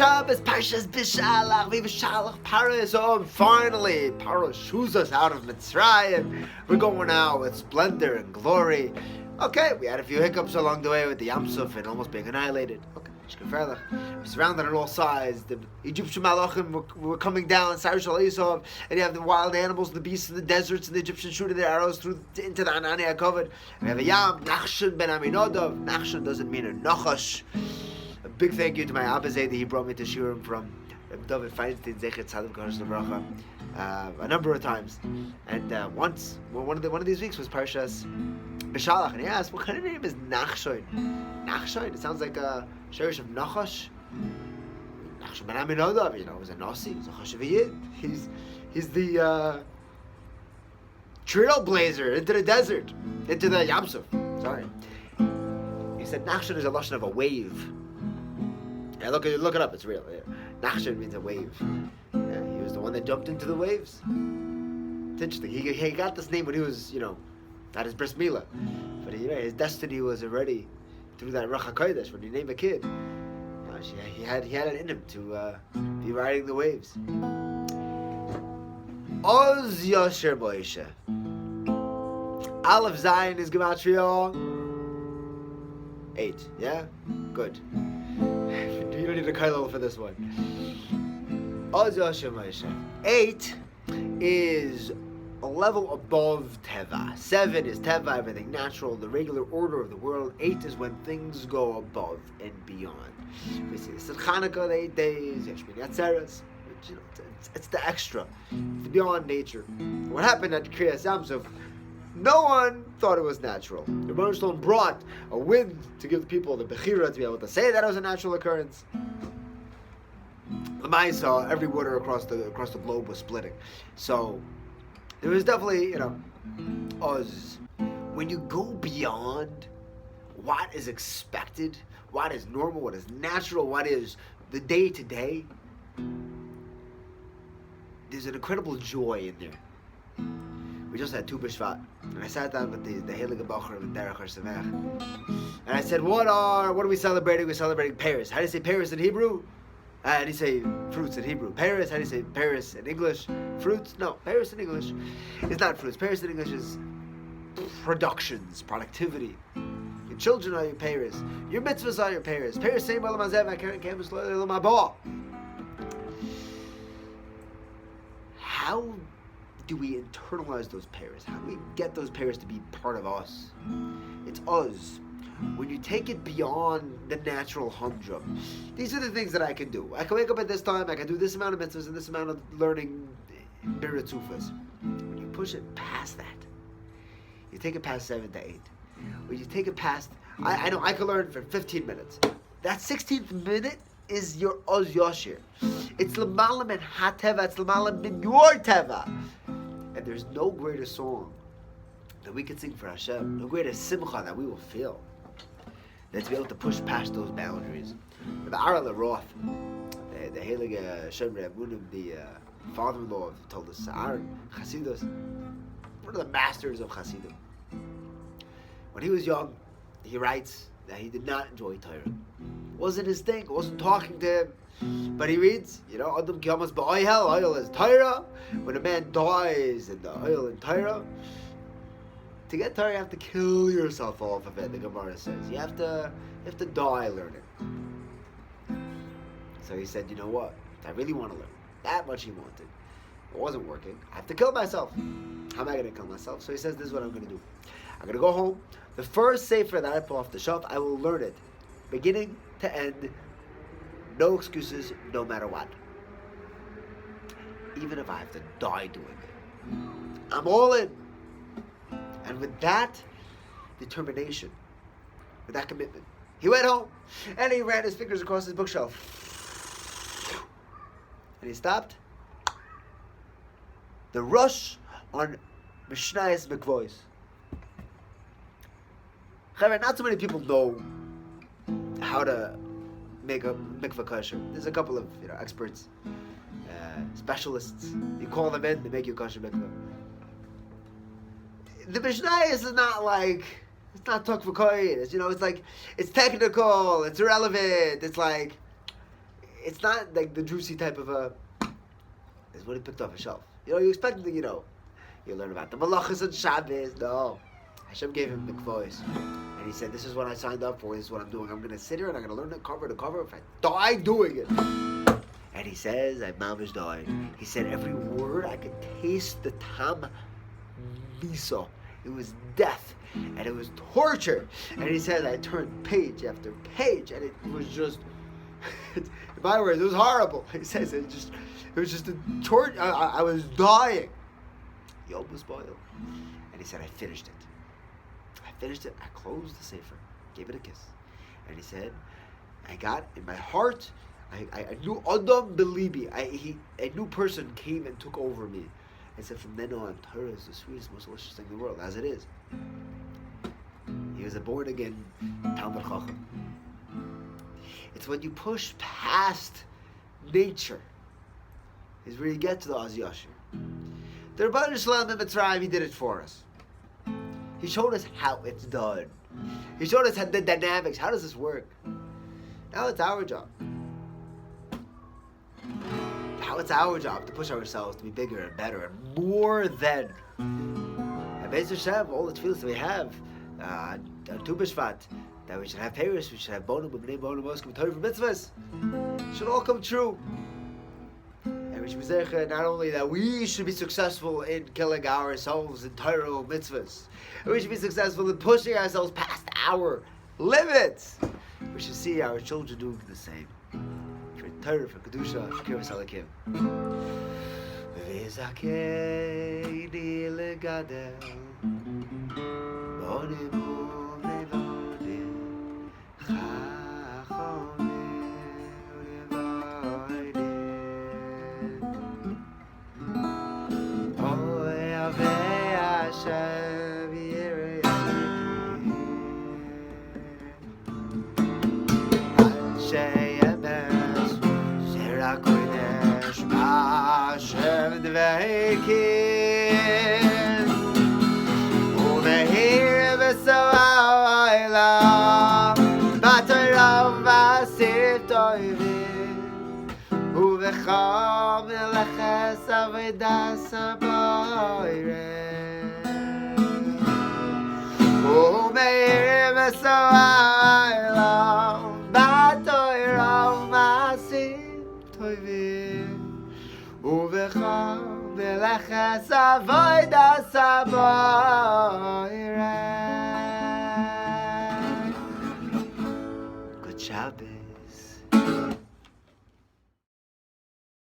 Shabbos, Parshas Beshalach, Beshalach, Parshas. Finally, Parshas shoos us out of Mitzrayim. We're going out with splendor and glory. Okay, we had a few hiccups along the way with the Yam Suf and almost being annihilated. Okay, we're surrounded on all sides. The Egyptian Malachim were coming down, Cyrus Shalisov, and you have the wild animals, the beasts in the deserts, and the Egyptians shooting their arrows into the Anania covered. We have a Yam, Nachshon ben Aminodov. Nachshon doesn't mean a Nachash. A big thank you to my Abazay that he brought me to Shurim from David Feinstein, Zechet Tzaddik Kodesh L'Bracha, a number of times. And once, one of these weeks was Parshas Beshalach, and he asked, what kind of name is Nachshon? Nachshon? It sounds like a Sherish of Nachash. Nachshon ben Aminodov, he was a Nasi, he's a Chashaviyid. He's the trailblazer into the desert, into the Yam Suf. Sorry. He said Nachshon is a lashon of a wave. Yeah, look it up. It's real. Yeah. Nachshon means a wave. Yeah, he was the one that jumped into the waves. It's interesting. He got this name when he was, at his bris milah. But his destiny was already through that Ruach HaKodesh. When you name a kid, he had it in him to be riding the waves. Oz Yosher Moshe. Aleph Zayin is Gematria 8. Yeah? Good. You don't need a kailal for this one. Oz Yosher Moshe. 8 is a level above Teva. 7 is Teva, everything natural, the regular order of the world. 8 is when things go above and beyond. We see this at Chanukah, the 8 days, Yeshmin Yatzeres, which, it's the extra. It's beyond nature. What happened at Kriyas Yam Suf, no one thought it was natural. The Rebbeinu Shalom brought a wind to give the people the Bechira to be able to say that it was a natural occurrence. The Ma'isa, every water across the globe was splitting. So there was definitely, Oz. When you go beyond what is expected, what is normal, what is natural, what is the day-to-day, there's an incredible joy in there. We just had Tu B'Shvat, and I sat down with the Heilige Bacher of Derech HaSamech, and I said, what are we celebrating? We're celebrating Paris. How do you say Paris in Hebrew? How do you say fruits in Hebrew? Paris. How do you say Paris in English? Fruits? No, Paris in English is not fruits. Paris in English is productions, productivity. Your children are your Paris. Your mitzvahs are your Paris. Paris same Mazev, I can't campus Lamabah. How do we internalize those pairs? How do we get those pairs to be part of us? It's us. When you take it beyond the natural humdrum, these are the things that I can do. I can wake up at this time, I can do this amount of mitzvahs and this amount of learning biratzufas. When you push it past that, you take it past 7 to 8. When you take it past, I know I can learn for 15 minutes. That 16th minute is your Oz Yoshir. It's l'malam min ha-teva, it's l'malam min your teva. And there's no greater song that we can sing for Hashem, no greater simcha that we will feel, than to be able to push past those boundaries. The Aral Roth, the Heilige Shem Reb Munim, the father-in-law, told us, Aaron Chasidus, one of the masters of Chassidim. When he was young, he writes that he did not enjoy Torah. It wasn't his thing, it wasn't talking to him. But he reads, Adam Kiyamas Ba'oihel, oil is Torah. When a man dies in the oil in Torah, to get Torah, you have to kill yourself off of it, the Gemara says. You have to die learning. So he said, you know what? I really want to learn. That much he wanted. It wasn't working. I have to kill myself. How am I going to kill myself? So he says, this is what I'm going to do. I'm going to go home. The first sefer that I pull off the shelf, I will learn it. Beginning to end. No excuses, no matter what. Even if I have to die doing it. I'm all in. And with that determination, with that commitment, he went home and he ran his fingers across his bookshelf. And he stopped. The rush on Mishnayos Mikvois. Not so many people know how to make a mikvah kosher. There's a couple of experts, specialists. You call them in, they make you kosher mikvah. The Mishnayos is not like, it's not talk for koyin. It's like, it's technical, it's irrelevant. It's like, it's not like the juicy type of a. Is what he picked off a shelf. You expect to, you learn about the malachas and Shabbos. No, Hashem gave him the voice, and he said, "This is what I signed up for. This is what I'm doing. I'm going to sit here and I'm going to learn the cover to cover. If I die doing it." And he says, "I mamish died." He said, "Every word I could taste the tam misa. It was death, and it was torture." And he said, "I turned page after page, and it was just." In my words, it was horrible. He says it was just a torture. I was dying. Yom was boiled. And he said, I finished it. I closed the sefer, gave it a kiss. And he said, I got in my heart, I knew Adam Belibi. A new person came and took over me. And said, from then on, Torah is the sweetest, most delicious thing in the world, as it is. He was a born-again Talmud Chacham. It's when you push past nature is where you get to the Az Yashir. The Rebbeinu Shalom in Mitzrayim, he did it for us. He showed us how it's done. He showed us how the dynamics. How does this work? Now it's our job. Now it's our job to push ourselves to be bigger and better and more than. And Be'ez Hashem, all the tefillas that we have on Tu B'Shvat, that we should have Paris, we should have Bonum, B'nei Bonum, Moskim, Torah for mitzvahs, should all come true. And we should be zecher not only that we should be successful in killing ourselves in Torah mitzvahs, and we should be successful in pushing ourselves past our limits. We should see our children doing the same. For Torah, for Kedusha, for Kiras Halakim. V'zakeini legadel, bonim uvnei bonim, chachomim ulevoidim. Oy avei Hashem yirei Anshe yemes zera kodesh Hashem dveikim Uvehir v'so'olam B'torah v'asif toivim Uvecham meleches avodas haboirem Umeir v'so'olam B'torah v'asif toivim Uvecham meleches avodas haboirem. Good Shabbos.